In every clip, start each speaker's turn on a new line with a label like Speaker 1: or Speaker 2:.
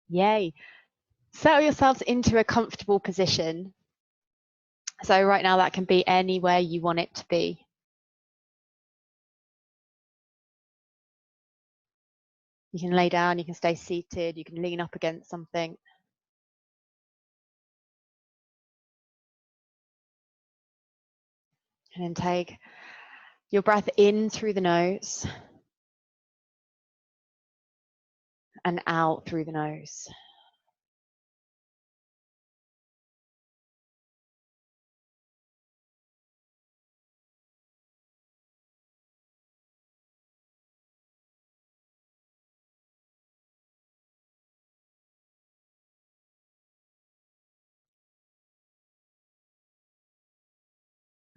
Speaker 1: Yay. Settle yourselves into a comfortable position. So right now that can be anywhere you want it to be. You can lay down, you can stay seated, you can lean up against something. And then take your breath in through the nose and out through the nose.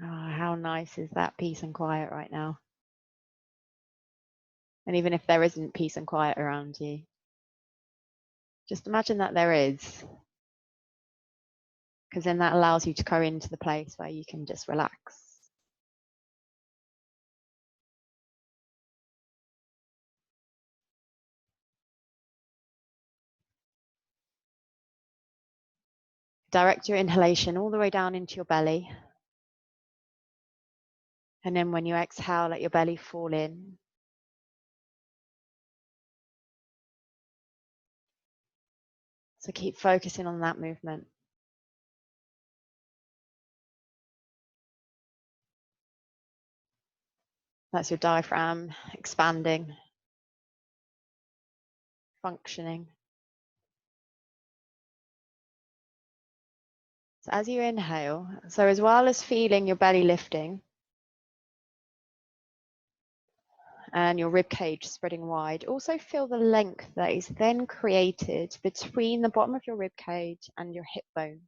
Speaker 1: Oh, how nice is that peace and quiet right now? And even if there isn't peace and quiet around you, just imagine that there is, because then that allows you to go into the place where you can just relax. Direct your inhalation all the way down into your belly. And then when you exhale, let your belly fall in. So keep focusing on that movement. That's your diaphragm expanding, functioning. So as you inhale, so as well as feeling your belly lifting and your rib cage spreading wide, also feel the length that is then created between the bottom of your rib cage and your hip bone.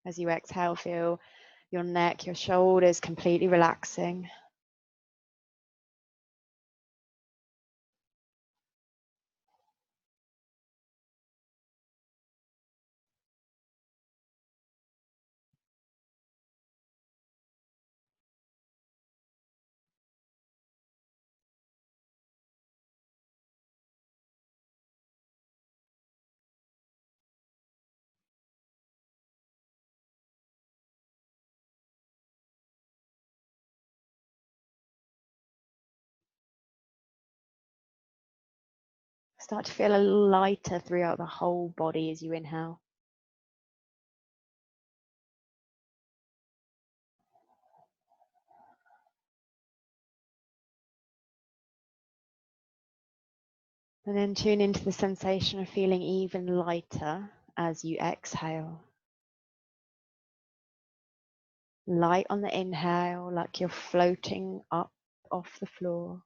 Speaker 1: As you exhale, feel your neck, your shoulders completely relaxing. Start to feel a little lighter throughout the whole body as you inhale. And then tune into the sensation of feeling even lighter as you exhale. Light on the inhale, like you're floating up off the floor.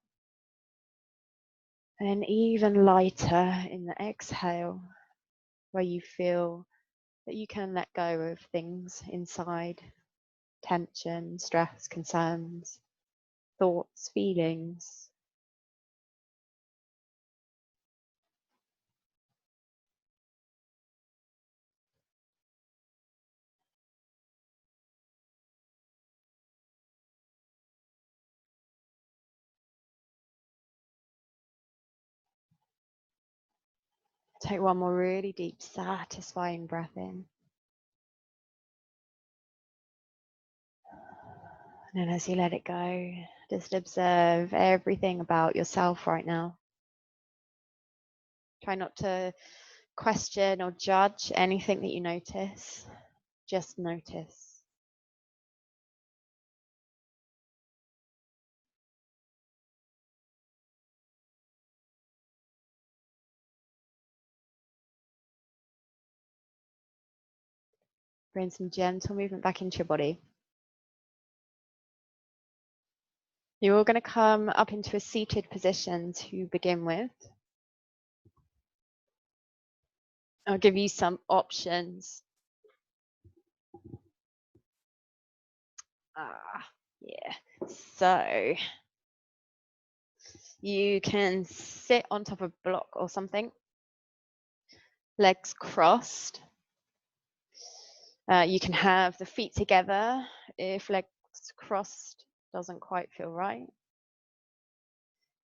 Speaker 1: And then even lighter in the exhale, where you feel that you can let go of things inside, tension, stress, concerns, thoughts, feelings. Take one more really deep, satisfying breath in. And then as you let it go, just observe everything about yourself right now. Try not to question or judge anything that you notice. Just notice. Bring some gentle movement back into your body. You're all going to come up into a seated position to begin with. I'll give you some options. Yeah. So you can sit on top of a block or something, legs crossed. You can have the feet together if buttocks crossed doesn't quite feel right,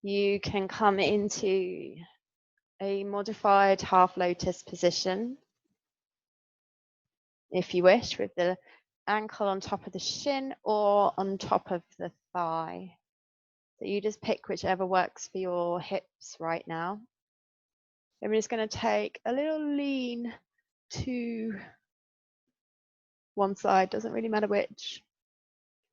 Speaker 1: you can come into a modified half lotus position, if you wish, with the ankle on top of the shin or on top of the thigh. So you just pick whichever works for your hips right now. And we're just going to take a little lean to one side, doesn't really matter which.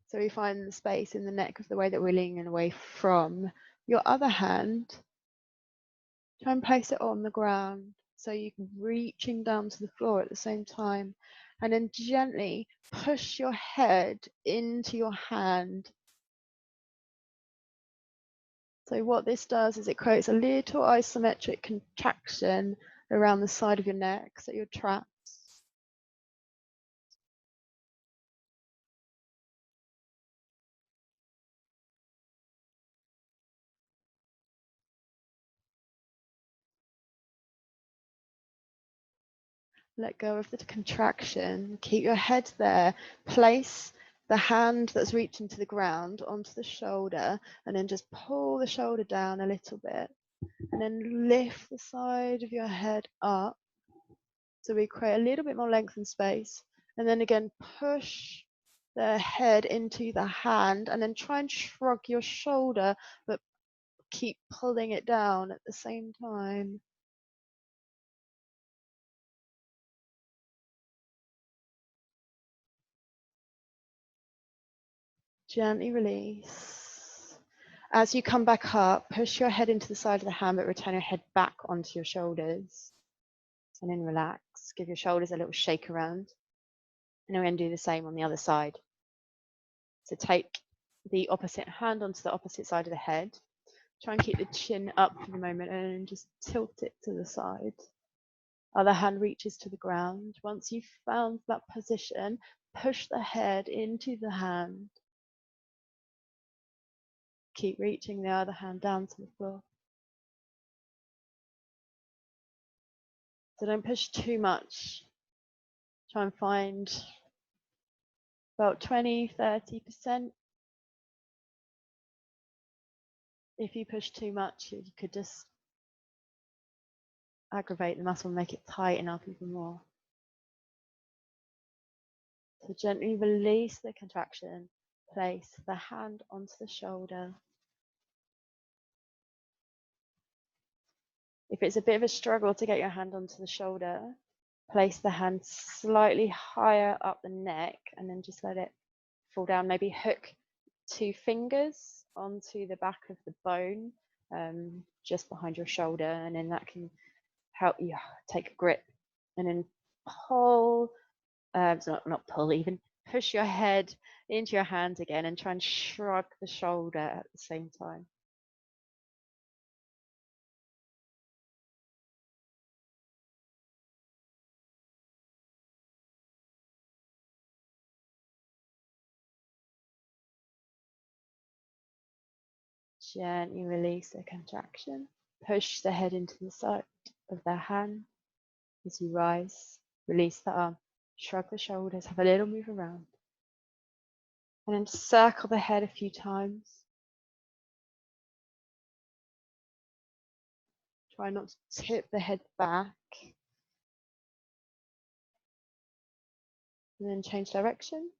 Speaker 1: So we find the space in the neck of the way that we're leaning away from. Your other hand, try and place it on the ground so you can reaching down to the floor at the same time, and then gently push your head into your hand. So what this does is it creates a little isometric contraction around the side of your neck, so your traps. Let go of the contraction, keep your head there, place the hand that's reaching to the ground onto the shoulder, and then just pull the shoulder down a little bit, and then lift the side of your head up. So we create a little bit more length and space, and then again push the head into the hand, and then try and shrug your shoulder, but keep pulling it down at the same time. Gently release. As you come back up, push your head into the side of the hand, but return your head back onto your shoulders. And then relax. Give your shoulders a little shake around. And we're going to do the same on the other side. So take the opposite hand onto the opposite side of the head. Try and keep the chin up for the moment and just tilt it to the side. Other hand reaches to the ground. Once you've found that position, push the head into the hand. Keep reaching the other hand down to the floor. So don't push too much. Try and find about 20–30%. If you push too much, you could just aggravate the muscle and make it tighten up even more. So gently release the contraction. Place the hand onto the shoulder. If it's a bit of a struggle to get your hand onto the shoulder, place the hand slightly higher up the neck and then just let it fall down. Maybe hook 2 fingers onto the back of the bone, just behind your shoulder, and then that can help you take a grip. And then pull, not pull, even push your head into your hand again and try and shrug the shoulder at the same time. Gently release the contraction. Push the head into the side of the hand as you rise. Release the arm. Shrug the shoulders. Have a little move around. And then circle the head a few times. Try not to tip the head back. And then change direction.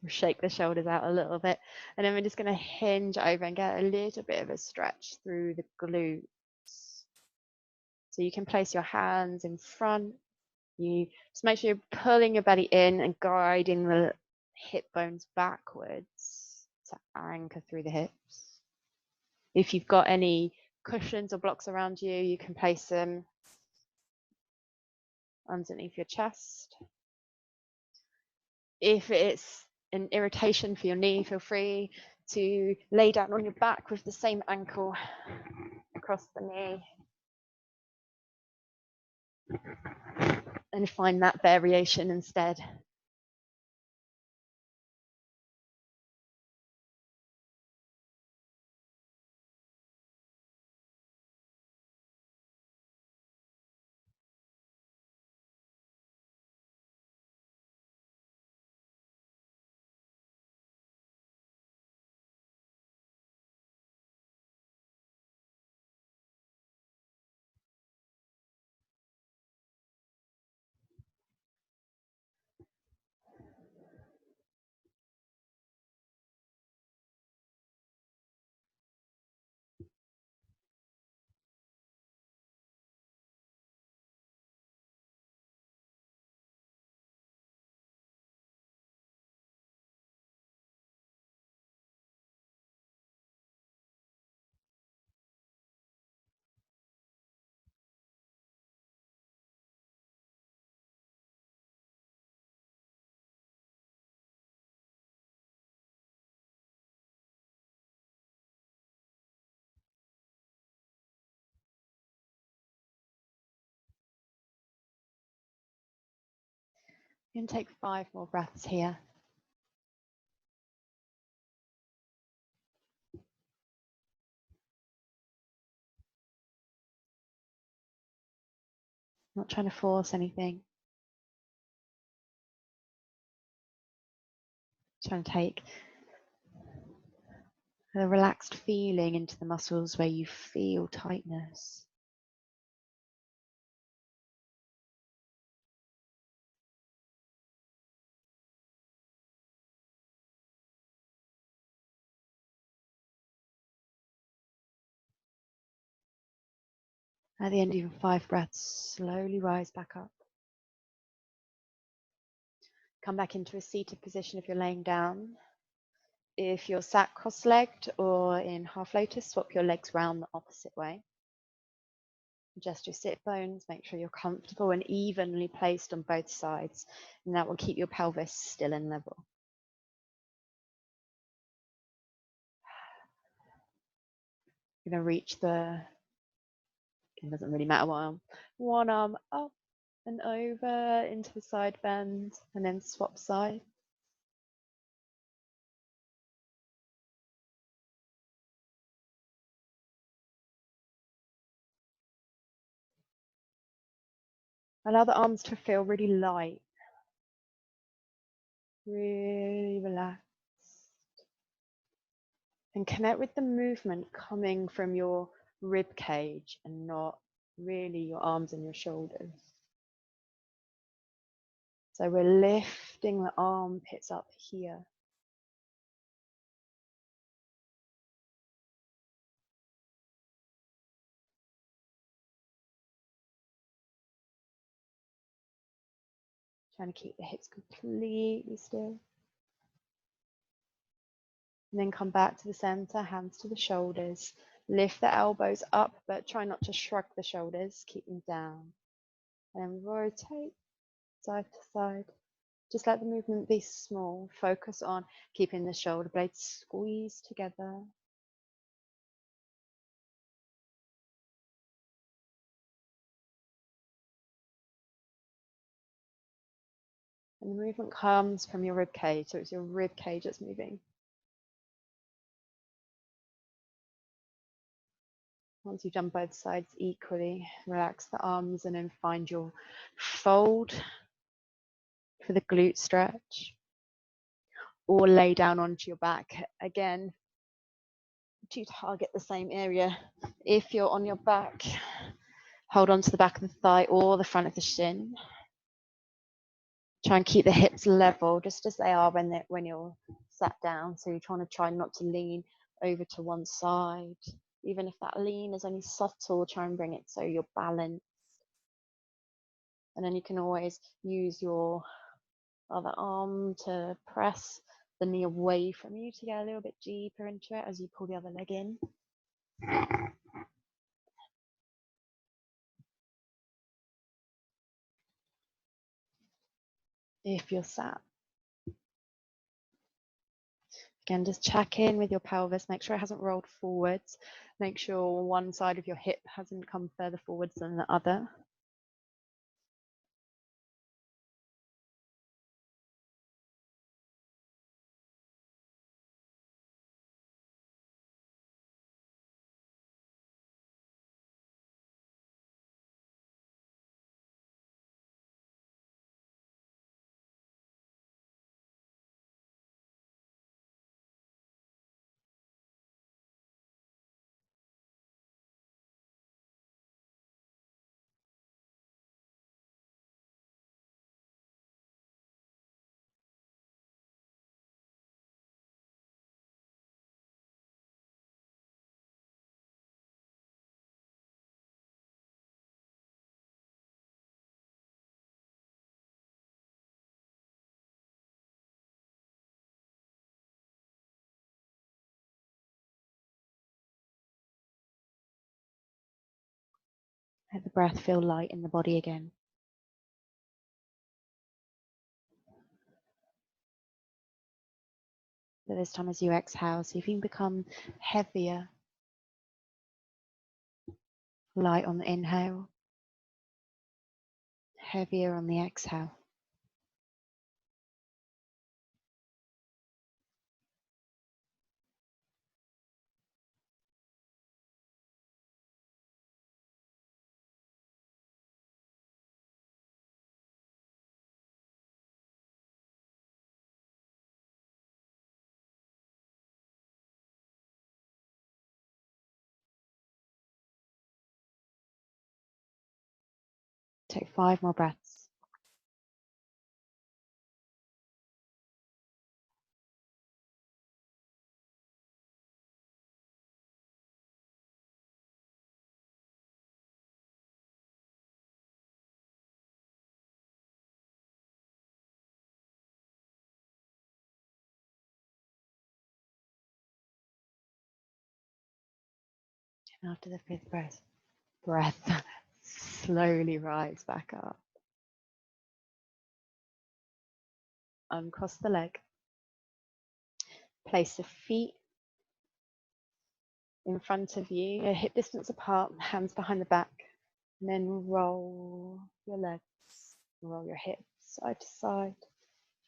Speaker 1: Shake the shoulders out a little bit, and then we're just going to hinge over and get a little bit of a stretch through the glutes. So you can place your hands in front. You just make sure you're pulling your belly in and guiding the hip bones backwards to anchor through the hips. If you've got any cushions or blocks around you, you can place them underneath your chest. If it's an irritation for your knee, feel free to lay down on your back with the same ankle across the knee and find that variation instead. You can take 5 more breaths here. Not trying to force anything. Trying to take a relaxed feeling into the muscles where you feel tightness. At the end of your 5 breaths, slowly rise back up. Come back into a seated position if you're laying down. If you're sat cross-legged or in half lotus, swap your legs round the opposite way. Adjust your sit bones, make sure you're comfortable and evenly placed on both sides, and that will keep your pelvis still and level. You're going to reach it doesn't really matter what arm, one arm up and over into the side bend, and then swap side. Allow the arms to feel really light, really relaxed. And connect with the movement coming from your rib cage and not really your arms and your shoulders. So we're lifting the armpits up here. Trying to keep the hips completely still. And then come back to the center, hands to the shoulders. Lift the elbows up, but try not to shrug the shoulders. Keep them down. And then rotate side to side. Just let the movement be small. Focus on keeping the shoulder blades squeezed together. And the movement comes from your rib cage, so it's your rib cage that's moving. Once you've done both sides equally, relax the arms and then find your fold for the glute stretch. Or lay down onto your back. Again, to target the same area. If you're on your back, hold on to the back of the thigh or the front of the shin. Try and keep the hips level, just as they are when you're sat down. So you're try not to lean over to one side. Even if that lean is only subtle, try and bring it so you're balanced. And then you can always use your other arm to press the knee away from you to get a little bit deeper into it as you pull the other leg in. If you're sat. Again, just check in with your pelvis, make sure it hasn't rolled forwards, make sure one side of your hip hasn't come further forwards than the other. Let the breath feel light in the body again. But this time as you exhale, see if you can become heavier. Light on the inhale, heavier on the exhale. Take 5 more breaths. And after the 5th breath, slowly rise back up. Uncross the leg. Place the feet in front of you, hip distance apart, hands behind the back, and then roll your legs, roll your hips side to side.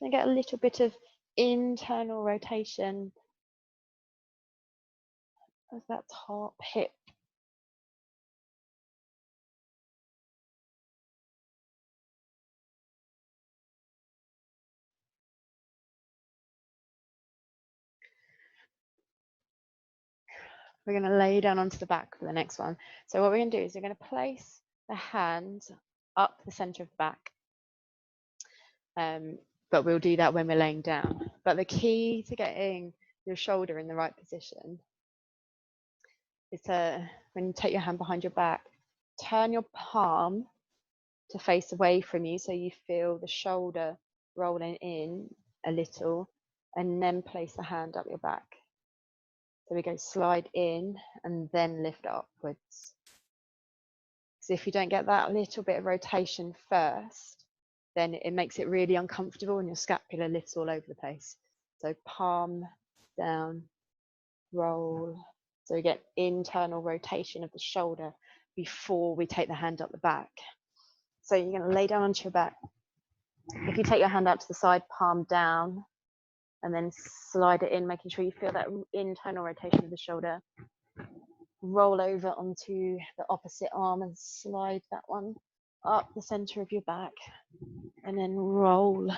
Speaker 1: And get a little bit of internal rotation of that top hip. We're going to lay down onto the back for the next one. So what we're going to do is we're going to place the hand up the center of the back. But we'll do that when we're laying down. But the key to getting your shoulder in the right position is to, when you take your hand behind your back, turn your palm to face away from you so you feel the shoulder rolling in a little, and then place the hand up your back. So we go slide in and then lift upwards. So if you don't get that little bit of rotation first, then it makes it really uncomfortable and your scapula lifts all over the place. So palm down, roll. So we get internal rotation of the shoulder before we take the hand up the back. So you're going to lay down onto your back. If you take your hand out to the side, palm down, and then slide it in, making sure you feel that internal rotation of the shoulder. Roll over onto the opposite arm and slide that one up the center of your back, and then roll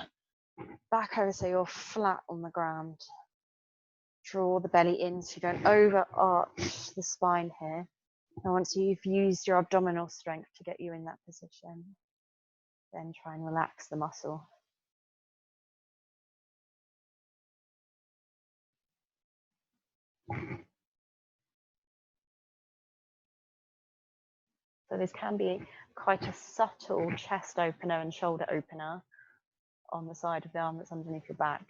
Speaker 1: back over so you're flat on the ground. Draw the belly in so you don't over arch the spine here. And once you've used your abdominal strength to get you in that position, then try and relax the muscle. So this can be quite a subtle chest opener and shoulder opener on the side of the arm that's underneath your back.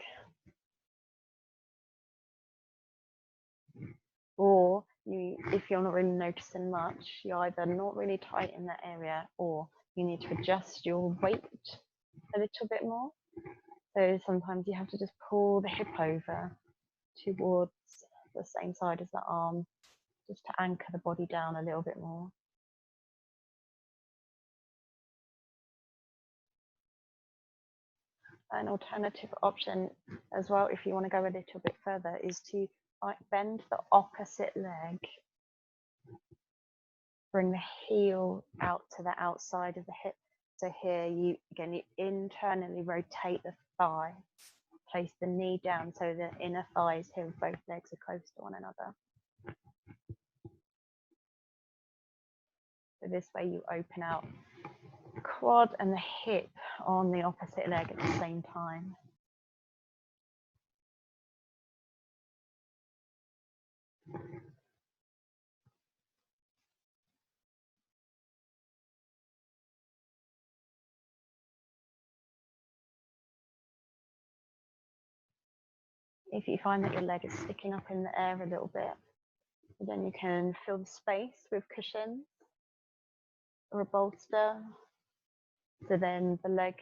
Speaker 1: Or if you're not really noticing much, you're either not really tight in that area, or you need to adjust your weight a little bit more. So sometimes you have to just pull the hip over towards the same side as the arm, just to anchor the body down a little bit more. An alternative option as well, if you want to go a little bit further, is to bend the opposite leg. Bring the heel out to the outside of the hip. So here you internally rotate the thigh. Place the knee down so the inner thighs here of both legs are close to one another. So this way you open out the quad and the hip on the opposite leg at the same time. If you find that your leg is sticking up in the air a little bit, then you can fill the space with cushions or a bolster. So then the leg,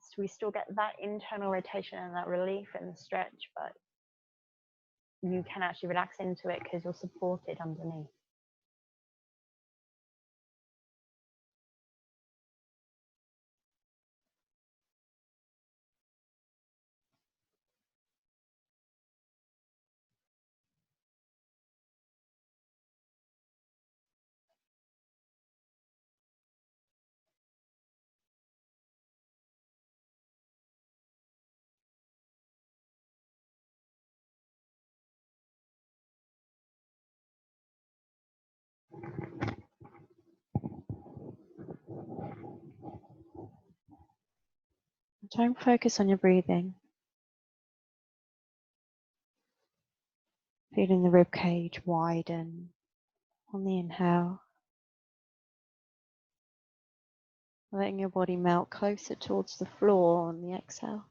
Speaker 1: so we still get that internal rotation and that relief and the stretch, but you can actually relax into it because you're supported underneath. Don't focus on your breathing. Feeling the rib cage widen on the inhale. Letting your body melt closer towards the floor on the exhale.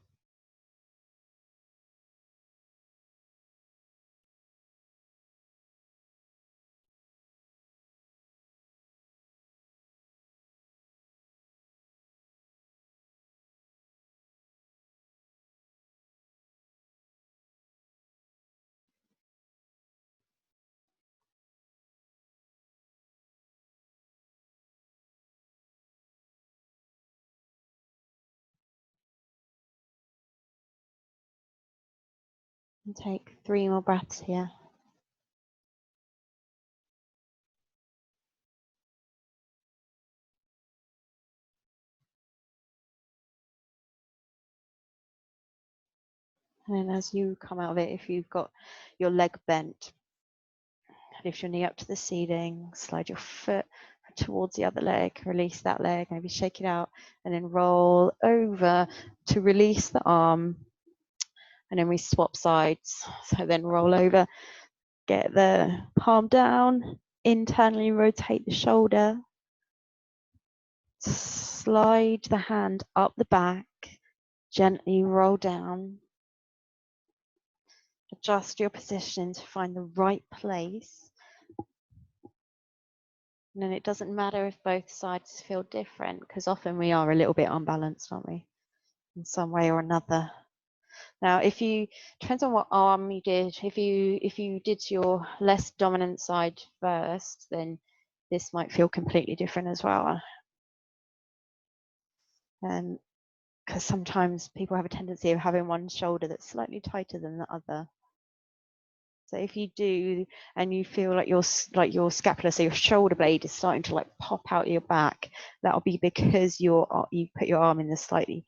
Speaker 1: And take 3 more breaths here. And then as you come out of it, if you've got your leg bent, lift your knee up to the ceiling, slide your foot towards the other leg, release that leg, maybe shake it out, and then roll over to release the arm. And then we swap sides. So then roll over, get the palm down, internally rotate the shoulder, slide the hand up the back, gently roll down. Adjust your position to find the right place. And then it doesn't matter if both sides feel different, because often we are a little bit unbalanced, aren't we? In some way or another. Now, depends on what arm you did. If you did your less dominant side first, then this might feel completely different as well. And because sometimes people have a tendency of having one shoulder that's slightly tighter than the other. So if you do, and you feel like your scapula, so your shoulder blade is starting to like pop out your back, that'll be because you put your arm in the slightly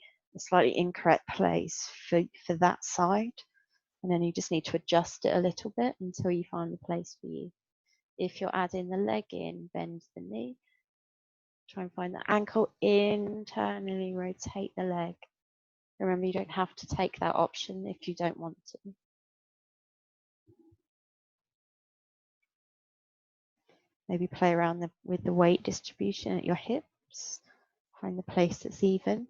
Speaker 1: incorrect place for that side, and then you just need to adjust it a little bit until you find the place for you. If you're adding the leg in, bend the knee, try and find the ankle, internally rotate the leg. Remember, you don't have to take that option if you don't want to. Maybe play around with the weight distribution at your hips. Find the place that's even.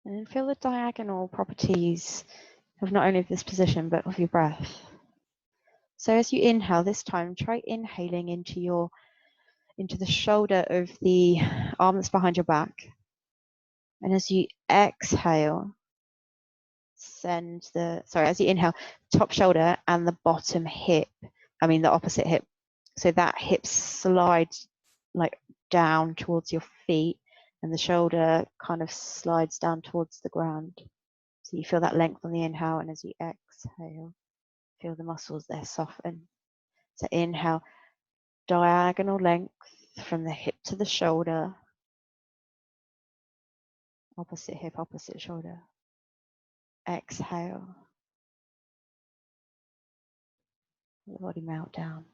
Speaker 1: And then feel the diagonal properties of not only this position, but of your breath. So as you inhale this time, try inhaling into the shoulder of the arm that's behind your back. And as you exhale, as you inhale, top shoulder and the bottom hip, the opposite hip. So that hip slides like down towards your feet, and the shoulder kind of slides down towards the ground. So you feel that length on the inhale, and as you exhale, feel the muscles there soften. So inhale, diagonal length from the hip to the shoulder, opposite hip, opposite shoulder. Exhale, the body melt down.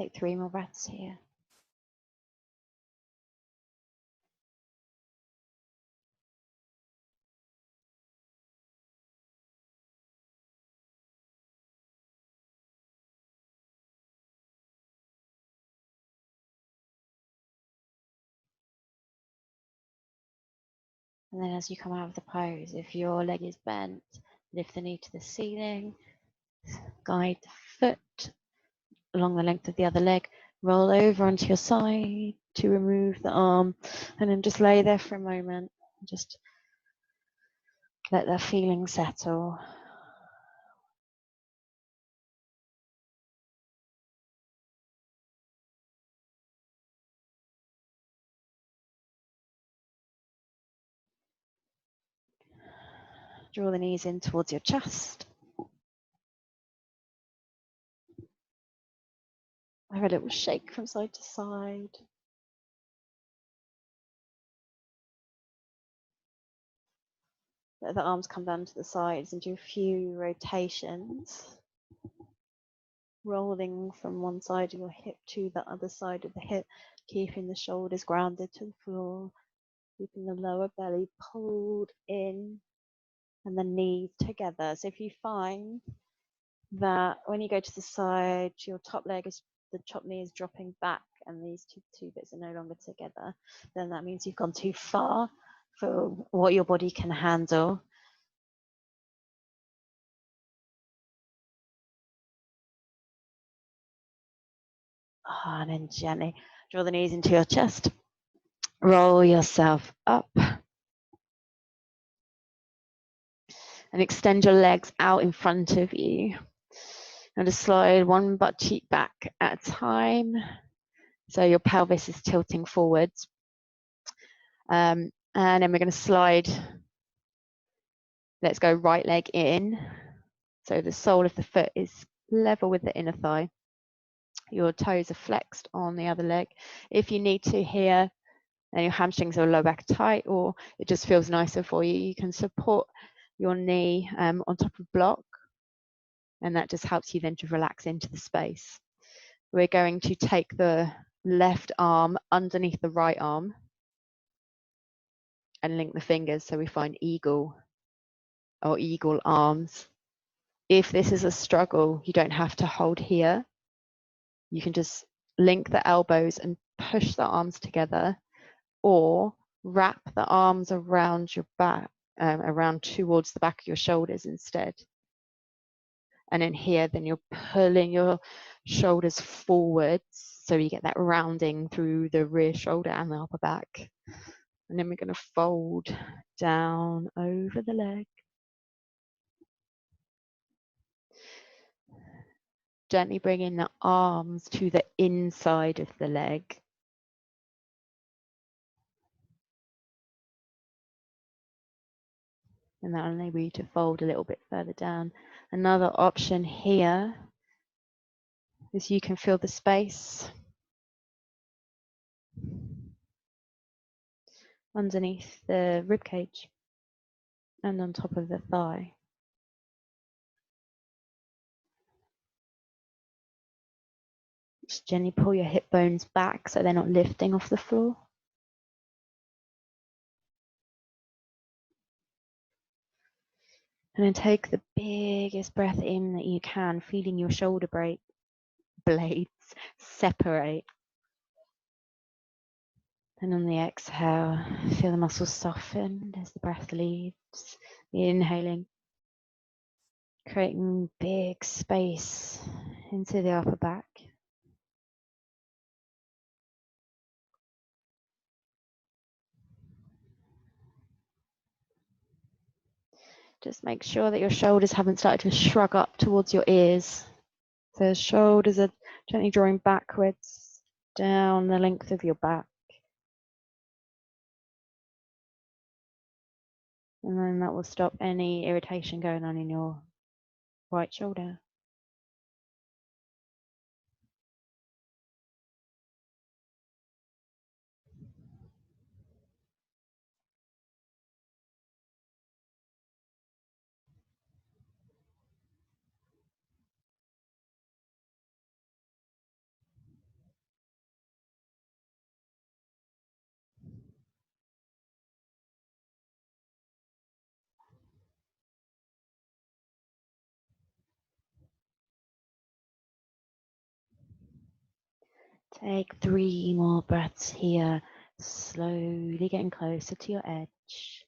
Speaker 1: Take 3 more breaths here. And then as you come out of the pose, if your leg is bent, lift the knee to the ceiling, guide the foot along the length of the other leg, roll over onto your side to remove the arm, and then just lay there for a moment. Just let that feeling settle. Draw the knees in towards your chest. Have a little shake from side to side. Let the arms come down to the sides and do a few rotations. Rolling from one side of your hip to the other side of the hip, keeping the shoulders grounded to the floor, keeping the lower belly pulled in and the knees together. So if you find that when you go to the side, your top leg is, the top knee is dropping back and these two bits are no longer together, then that means you've gone too far for what your body can handle. And then gently draw the knees into your chest, roll yourself up and extend your legs out in front of you. And just slide one butt cheek back at a time. So your pelvis is tilting forwards. And then we're going to slide. Let's go right leg in. So the sole of the foot is level with the inner thigh. Your toes are flexed on the other leg. If you need to here, and your hamstrings or low back tight, or it just feels nicer for you, you can support your knee on top of block, and that just helps you then to relax into the space. We're going to take the left arm underneath the right arm and link the fingers so we find eagle or eagle arms. If this is a struggle, you don't have to hold here. You can just link the elbows and push the arms together, or wrap the arms around your back, around towards the back of your shoulders instead. And in here, then you're pulling your shoulders forwards so you get that rounding through the rear shoulder and the upper back. And then we're going to fold down over the leg. Gently bringing the arms to the inside of the leg. And that will enable you to fold a little bit further down. Another option here is you can feel the space underneath the rib cage and on top of the thigh. Just gently pull your hip bones back so they're not lifting off the floor. And then take the biggest breath in that you can, feeling your shoulder blades separate. And on the exhale, feel the muscles soften as the breath leaves. Inhaling, creating big space into the upper back. Just make sure that your shoulders haven't started to shrug up towards your ears. So the shoulders are gently drawing backwards down the length of your back. And then that will stop any irritation going on in your right shoulder. Take 3 more breaths here, slowly getting closer to your edge.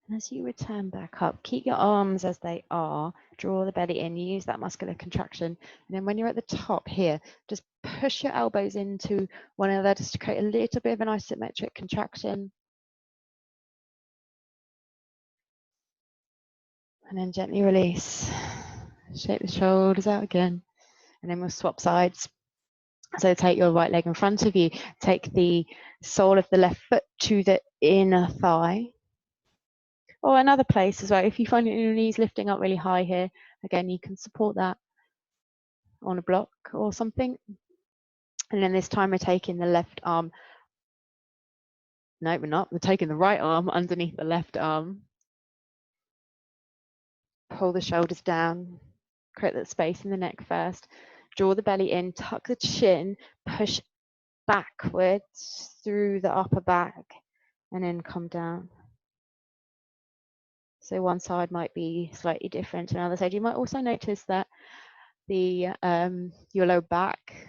Speaker 1: And as you return back up, keep your arms as they are, draw the belly in, use that muscular contraction. And then when you're at the top here, just push your elbows into one another just to create a little bit of an isometric contraction. And then gently release. Shake the shoulders out again. And then we'll swap sides. So take your right leg in front of you. Take the sole of the left foot to the inner thigh. Or another place as well. If you find your knees lifting up really high here, again, you can support that on a block or something. And then this time we're taking the left arm. No, we're not. We're taking the right arm underneath the left arm. Pull the shoulders down. Create that space in the neck first. Draw the belly in, tuck the chin, push backwards through the upper back, and then come down. So one side might be slightly different to another side. You might also notice that the your lower back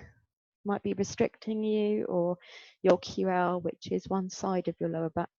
Speaker 1: might be restricting you, or your QL, which is one side of your lower back.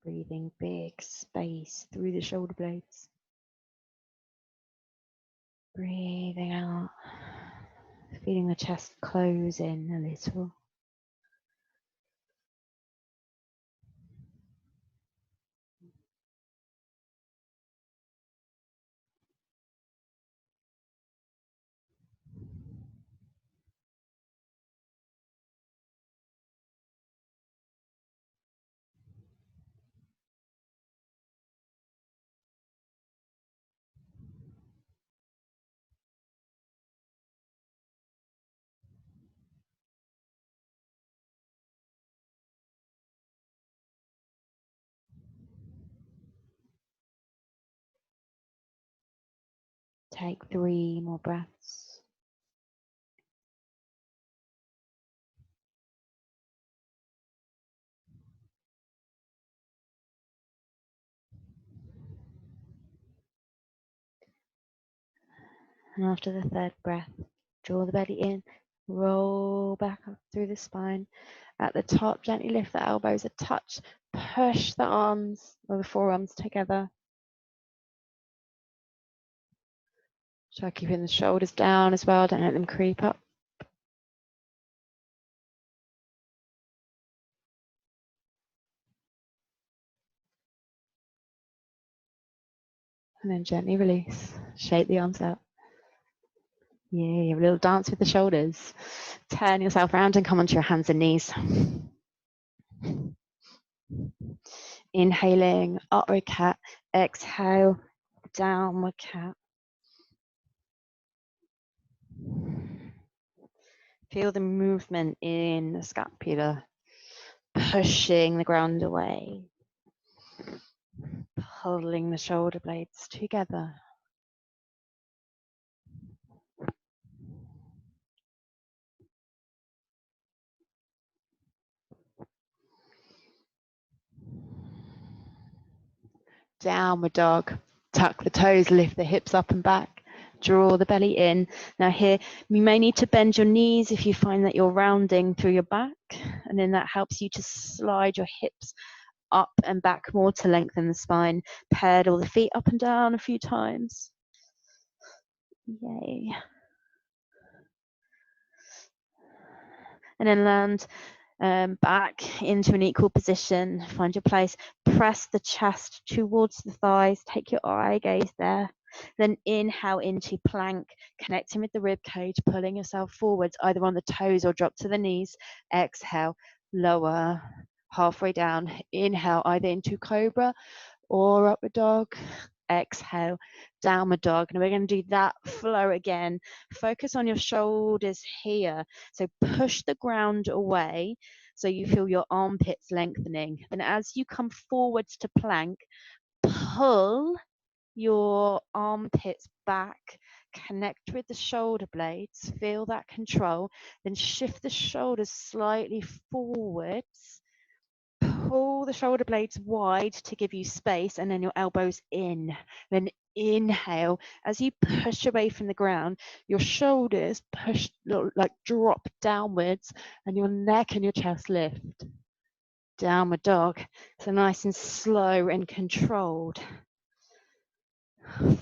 Speaker 1: Breathing big space through the shoulder blades. Breathing out, feeling the chest close in a little. Take 3 more breaths. And after the 3rd breath, draw the belly in, roll back up through the spine. At the top, gently lift the elbows a touch, push the arms or the forearms together. Try keeping the shoulders down as well, don't let them creep up. And then gently release, shake the arms out. Yeah, a little dance with the shoulders. Turn yourself around and come onto your hands and knees. Inhaling, upward cat. Exhale, downward cat. Feel the movement in the scapula, pushing the ground away, pulling the shoulder blades together. Downward dog. Tuck the toes, lift the hips up and back. Draw the belly in. Now here, you may need to bend your knees if you find that you're rounding through your back, and then that helps you to slide your hips up and back more to lengthen the spine. Pedal the feet up and down a few times. Yay. And then land back into an equal position. Find your place. Press the chest towards the thighs. Take your eye gaze there. Then inhale into plank, connecting with the rib cage, pulling yourself forwards, either on the toes or drop to the knees. Exhale, lower, halfway down. Inhale, either into cobra or upward dog. Exhale, downward dog. Now we're going to do that flow again. Focus on your shoulders here. So push the ground away so you feel your armpits lengthening. And as you come forwards to plank, pull your armpits back, connect with the shoulder blades, feel that control, then shift the shoulders slightly forwards, pull the shoulder blades wide to give you space, and then your elbows in. Then inhale, as you push away from the ground, your shoulders push, like drop downwards, and your neck and your chest lift. Downward dog. So nice and slow and controlled.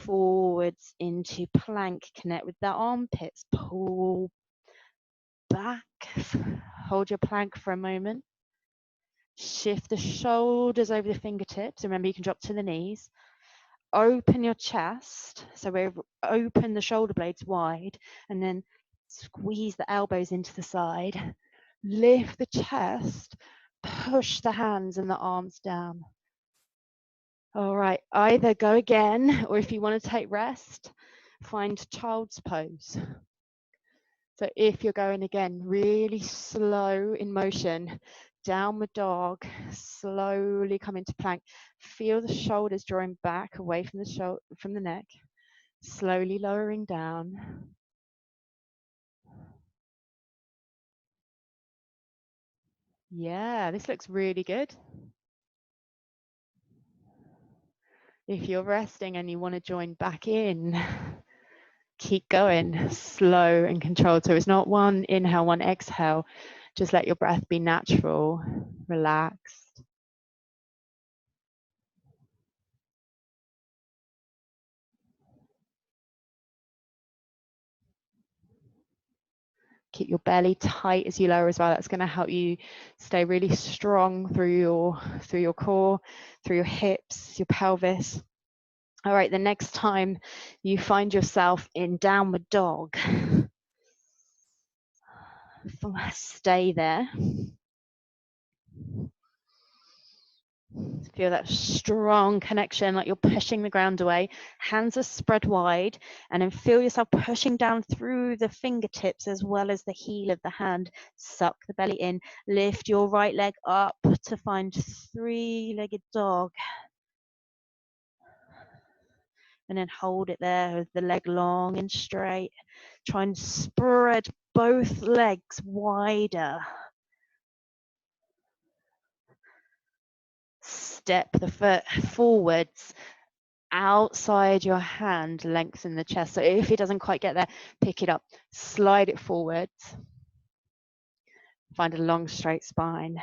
Speaker 1: Forwards into plank, connect with the armpits, pull back, hold your plank for a moment, shift the shoulders over the fingertips. Remember, you can drop to the knees, open your chest, so we open the shoulder blades wide, and then squeeze the elbows into the side, lift the chest, push the hands and the arms down. All right, either go again, or if you want to take rest, find child's pose. So if you're going again, really slow in motion, downward dog, slowly come into plank. Feel the shoulders drawing back away from the neck, slowly lowering down. Yeah, this looks really good. If you're resting and you want to join back in, keep going, slow and controlled. So it's not one inhale, one exhale. Just let your breath be natural, relaxed. Keep your belly tight as you lower as well. That's going to help you stay really strong through your core, through your hips, your pelvis. All right, the next time you find yourself in downward dog, stay there. Feel that strong connection, like you're pushing the ground away. Hands are spread wide, and then feel yourself pushing down through the fingertips as well as the heel of the hand. Suck the belly in. Lift your right leg up to find three-legged dog. And then hold it there with the leg long and straight. Try and spread both legs wider. Step the foot forwards. Outside your hand, lengthen the chest. So if it doesn't quite get there, pick it up, slide it forwards. Find a long, straight spine.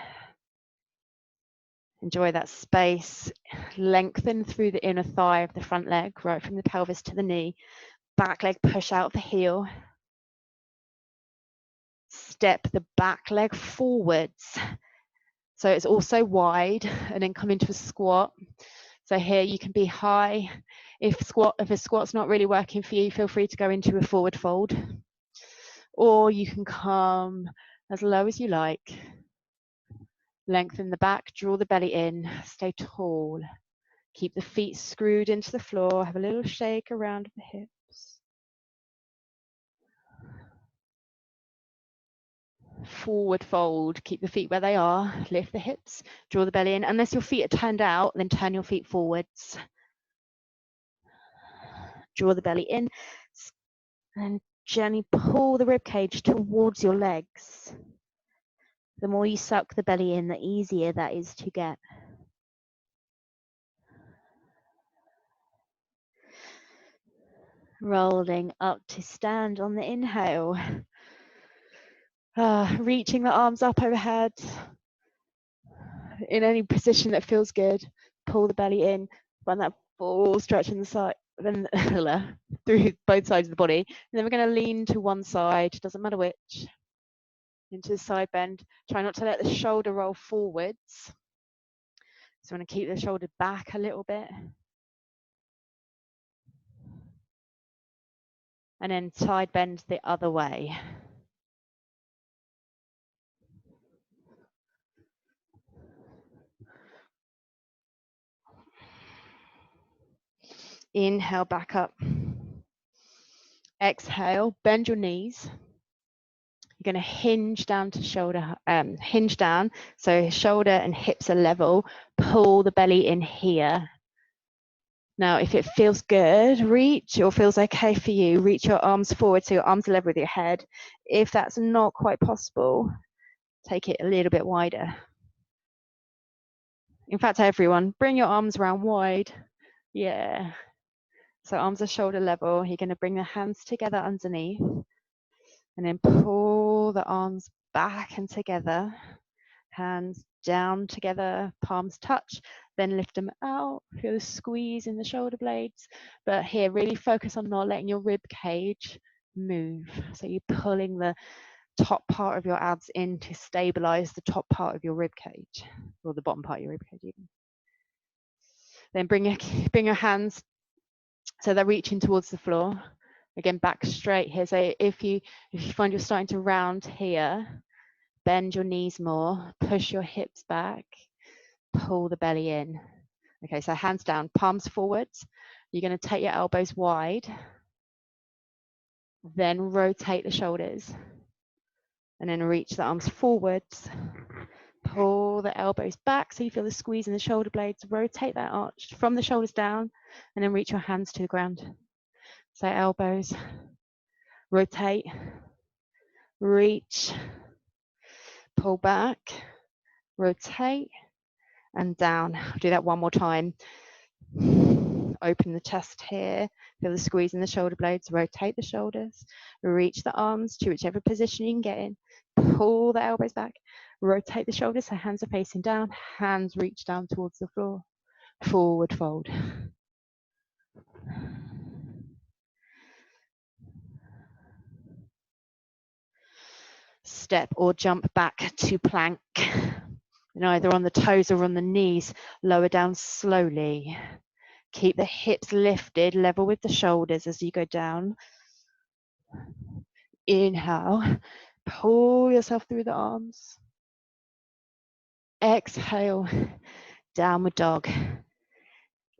Speaker 1: Enjoy that space. Lengthen through the inner thigh of the front leg, right from the pelvis to the knee. Back leg, push out the heel. Step the back leg forwards. So it's also wide, and then come into a squat. So here you can be high. If a squat's not really working for you, feel free to go into a forward fold. Or you can come as low as you like. Lengthen the back, draw the belly in, stay tall. Keep the feet screwed into the floor, have a little shake around the hips. Forward fold, keep the feet where they are, lift the hips, draw the belly in. Unless your feet are turned out, then turn your feet forwards. Draw the belly in, and gently pull the rib cage towards your legs. The more you suck the belly in, the easier that is to get. Rolling up to stand on the inhale. Reaching the arms up overhead. In any position that feels good, pull the belly in, find that full stretch in the side, then through both sides of the body. And then we're going to lean to one side, doesn't matter which, into the side bend. Try not to let the shoulder roll forwards. So I'm going to keep the shoulder back a little bit. And then side bend the other way. Inhale back up. Exhale, bend your knees. You're going to hinge down to shoulder, hinge down. So shoulder and hips are level. Pull the belly in here. Now, if it feels good, reach, or feels okay for you, reach your arms forward so your arms are level with your head. If that's not quite possible, take it a little bit wider. In fact, everyone, bring your arms around wide. Yeah. So arms are shoulder level. You're going to bring the hands together underneath and then pull the arms back and together. Hands down together, palms touch, then lift them out. Feel the squeeze in the shoulder blades. But here, really focus on not letting your rib cage move. So you're pulling the top part of your abs in to stabilize the top part of your rib cage, or the bottom part of your rib cage even. Then bring your hands so they're reaching towards the floor. Again, back straight here. So if you find you're starting to round here, bend your knees more, push your hips back, pull the belly in. Okay, so hands down, palms forwards. You're going to take your elbows wide, then rotate the shoulders, and then reach the arms forwards. Pull the elbows back so you feel the squeeze in the shoulder blades. Rotate that arch from the shoulders down, and then reach your hands to the ground. So elbows, rotate, reach, pull back, rotate, and down. I'll do that one more time. Open the chest here, feel the squeeze in the shoulder blades, rotate the shoulders, reach the arms to whichever position you can get in, pull the elbows back, rotate the shoulders so hands are facing down, hands reach down towards the floor, forward fold. Step or jump back to plank. And either on the toes or on the knees, lower down slowly. Keep the hips lifted, level with the shoulders as you go down. Inhale, pull yourself through the arms. Exhale, downward dog.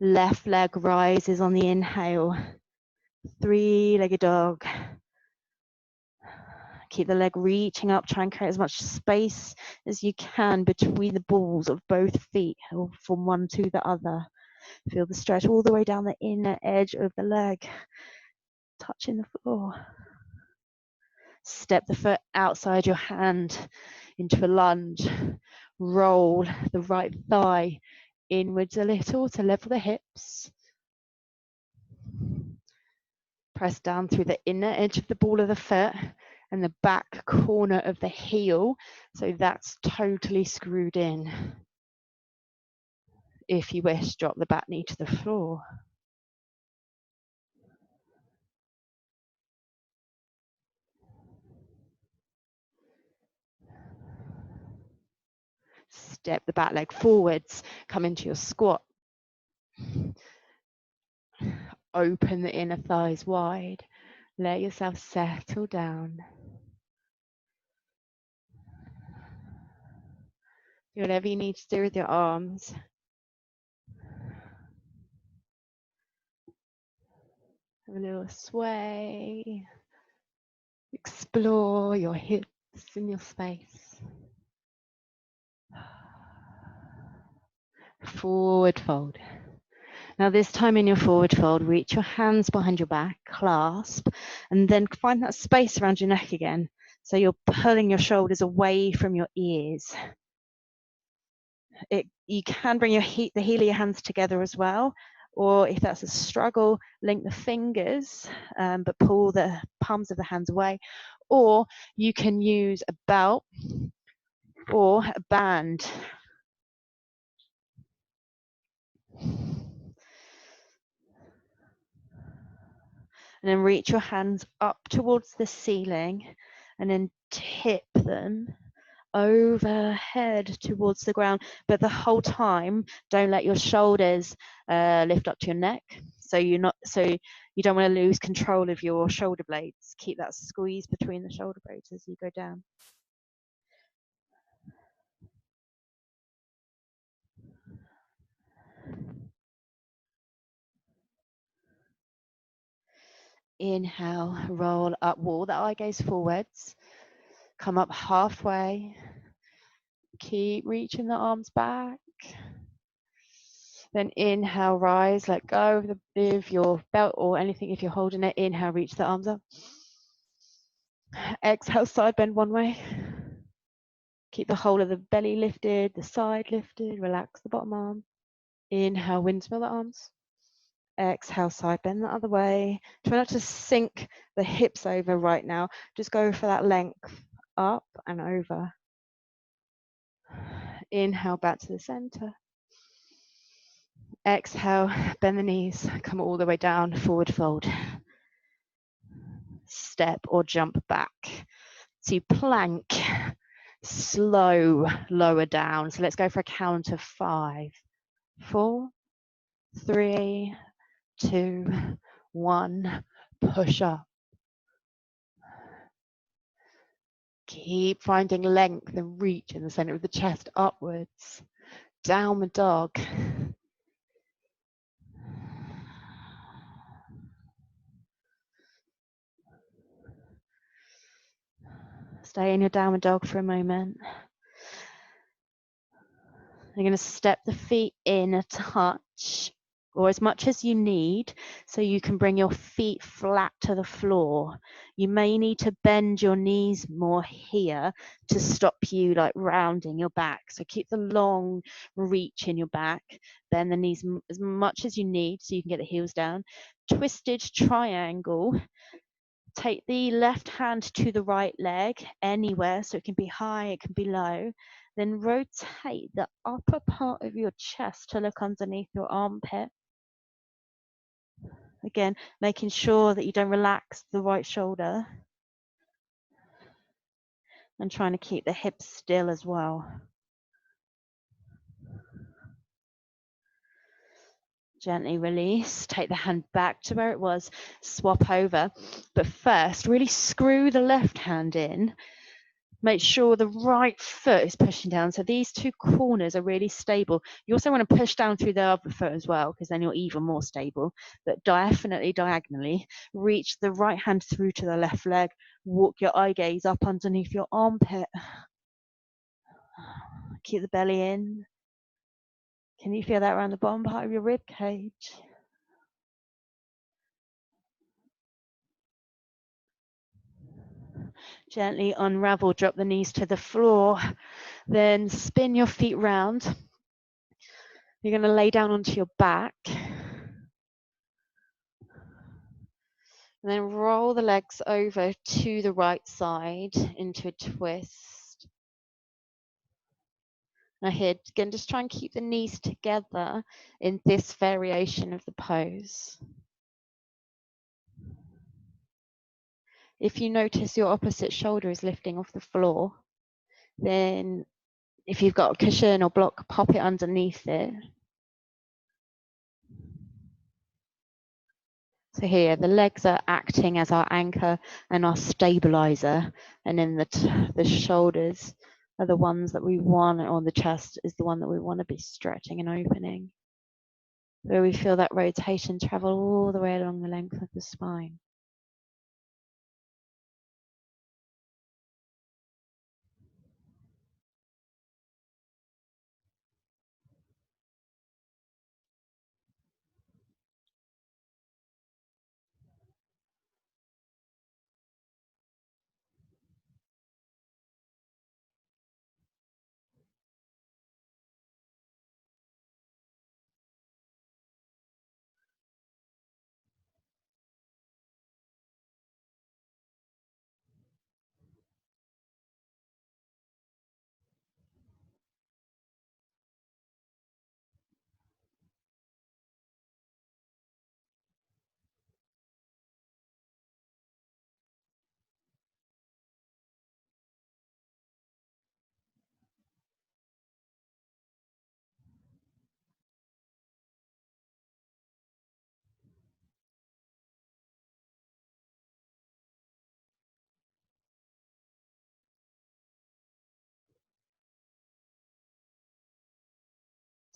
Speaker 1: Left leg rises on the inhale. Three-legged dog. Keep the leg reaching up, try and create as much space as you can between the balls of both feet, or from one to the other. Feel the stretch all the way down the inner edge of the leg, touching the floor. Step the foot outside your hand into a lunge. Roll the right thigh inwards a little to level the hips. Press down through the inner edge of the ball of the foot and the back corner of the heel, so that's totally screwed in. If you wish, drop the back knee to the floor. Step the back leg forwards, come into your squat. Open the inner thighs wide. Let yourself settle down. Do whatever you need to do with your arms. Have a little sway. Explore your hips and your space. Forward fold. Now this time in your forward fold, reach your hands behind your back, clasp, and then find that space around your neck again. So you're pulling your shoulders away from your ears. You can bring the heel of your hands together as well, or if that's a struggle, link the fingers, but pull the palms of the hands away. Or you can use a belt or a band. And then reach your hands up towards the ceiling and then tip them overhead towards the ground. But the whole time, don't let your shoulders lift up to your neck. So you don't want to lose control of your shoulder blades. Keep that squeeze between the shoulder blades as you go down. Inhale, roll up, wall the eye gaze forwards. Come up halfway. Keep reaching the arms back. Then inhale, rise, let go of your belt or anything if you're holding it. Inhale, reach the arms up. Exhale, side bend one way. Keep the whole of the belly lifted, the side lifted, relax the bottom arm. Inhale, windmill the arms. Exhale, side bend the other way. Try not to sink the hips over right now. Just go for that length up and over. Inhale, back to the center. Exhale, bend the knees, come all the way down, forward fold. Step or jump back. To plank, slow, lower down. So let's go for a count of 5, 4, 3, 2, 1. Push up. Keep finding length and reach in the center of the chest upwards. Downward dog. Stay in your downward dog for a moment. You're going to step the feet in a touch or as much as you need so you can bring your feet flat to the floor. You may need to bend your knees more here to stop you like rounding your back. So keep the long reach in your back. Bend the knees as much as you need so you can get the heels down. Twisted triangle. Take the left hand to the right leg anywhere, so it can be high, it can be low. Then rotate the upper part of your chest to look underneath your armpit. Again, making sure that you don't relax the right shoulder. And trying to keep the hips still as well. Gently release, take the hand back to where it was, swap over. But first, really screw the left hand in. Make sure the right foot is pushing down. So these two corners are really stable. You also want to push down through the other foot as well, because then you're even more stable. But definitely diagonally, reach the right hand through to the left leg. Walk your eye gaze up underneath your armpit. Keep the belly in. Can you feel that around the bottom part of your rib cage? Gently unravel, drop the knees to the floor. Then spin your feet round. You're going to lay down onto your back. And then roll the legs over to the right side into a twist. Now here, again, just try and keep the knees together in this variation of the pose. If you notice your opposite shoulder is lifting off the floor, then if you've got a cushion or block, pop it underneath it. So here, the legs are acting as our anchor and our stabilizer, and then the shoulders are the ones that we want, or the chest is the one that we want to be stretching and opening, where we feel that rotation travel all the way along the length of the spine.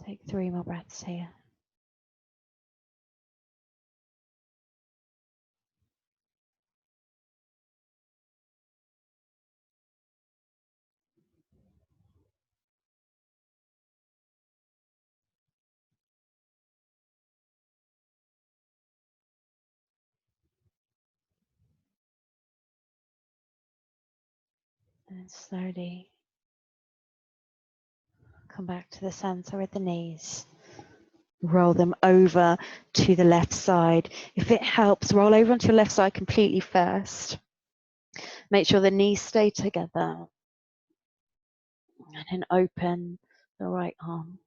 Speaker 1: Take 3 more breaths here. And slowly come back to the center with the knees. Roll them over to the left side. If it helps, roll over onto your left side completely first. Make sure the knees stay together. And then open the right arm.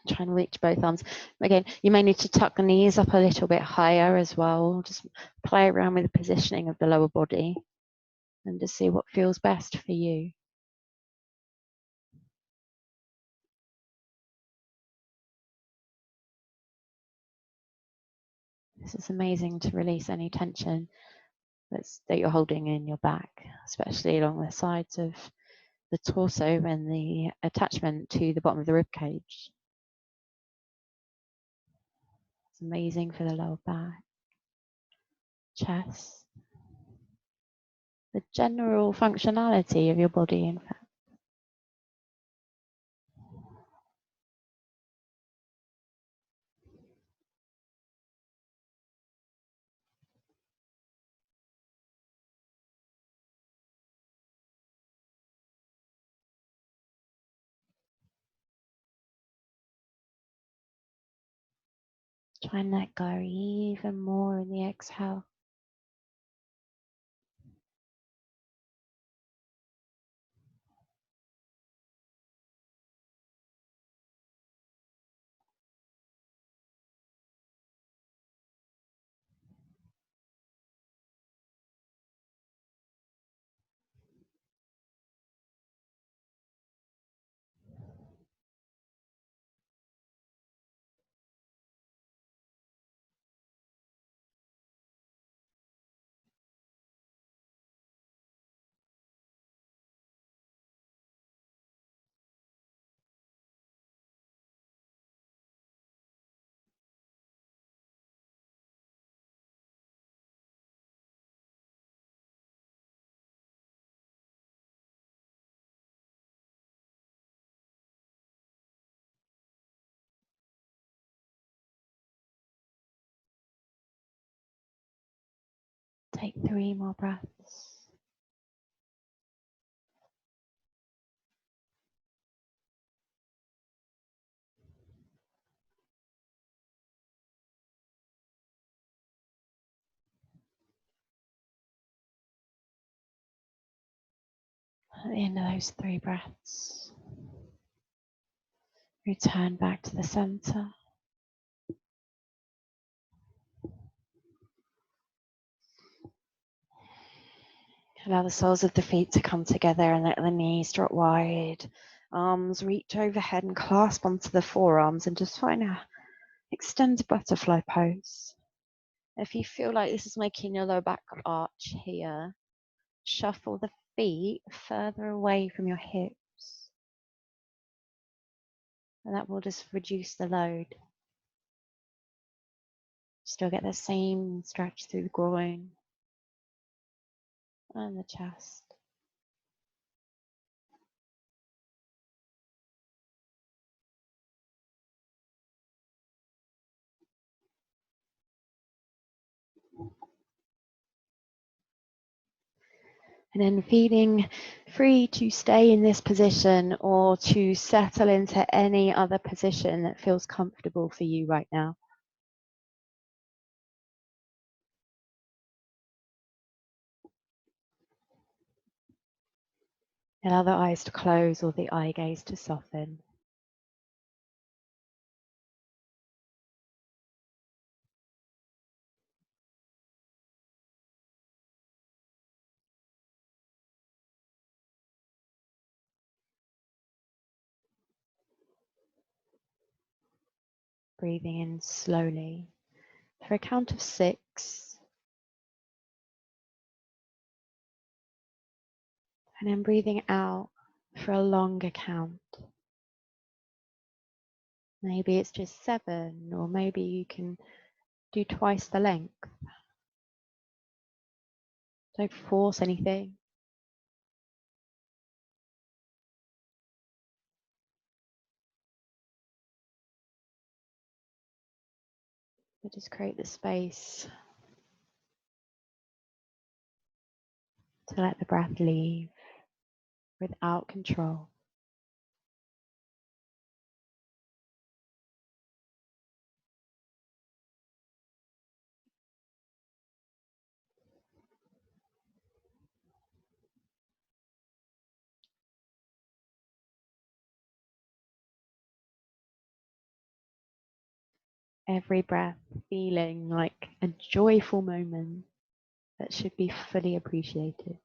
Speaker 1: Try and reach both arms. Again, you may need to tuck the knees up a little bit higher as well. Just play around with the positioning of the lower body and just see what feels best for you. This is amazing to release any tension that you're holding in your back, especially along the sides of the torso and the attachment to the bottom of the rib cage. It's amazing for the lower back, chest, the general functionality of your body, in fact. Try and let go even more in the exhale. Take 3 more breaths. At the end of those 3 breaths, return back to the center. Allow the soles of the feet to come together and let the knees drop wide. Arms reach overhead and clasp onto the forearms and just find a extended butterfly pose. If you feel like this is making your lower back arch here, shuffle the feet further away from your hips. And that will just reduce the load. Still get the same stretch through the groin and the chest. And then feeling free to stay in this position or to settle into any other position that feels comfortable for you right now. Allow the eyes to close or the eye gaze to soften. Breathing in slowly for a count of 6. And then breathing out for a longer count. Maybe it's just 7, or maybe you can do twice the length. Don't force anything. But just create the space to let the breath leave without control. Every breath feeling like a joyful moment that should be fully appreciated.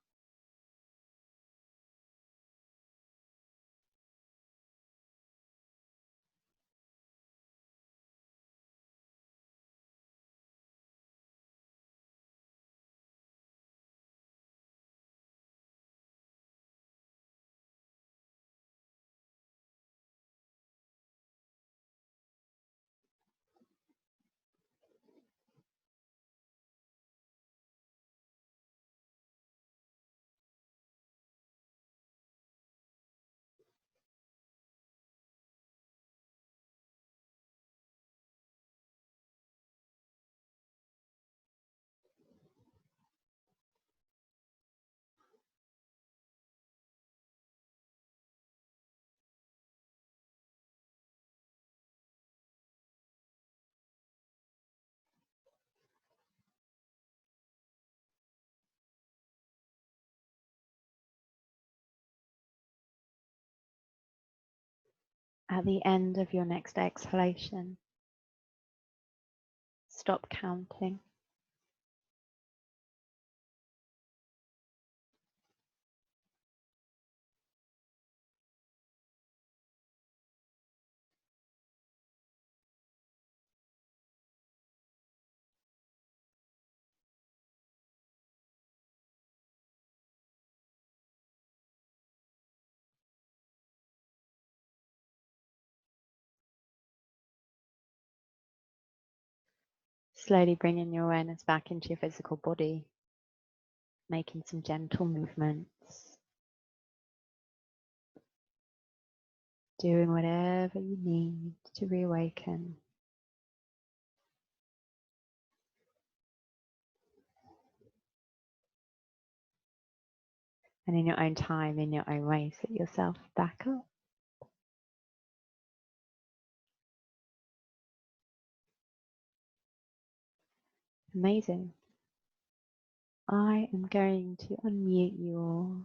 Speaker 1: At the end of your next exhalation, stop counting. Slowly bringing your awareness back into your physical body, making some gentle movements, doing whatever you need to reawaken. And in your own time, in your own way, set yourself back up. Amazing. I am going to unmute you all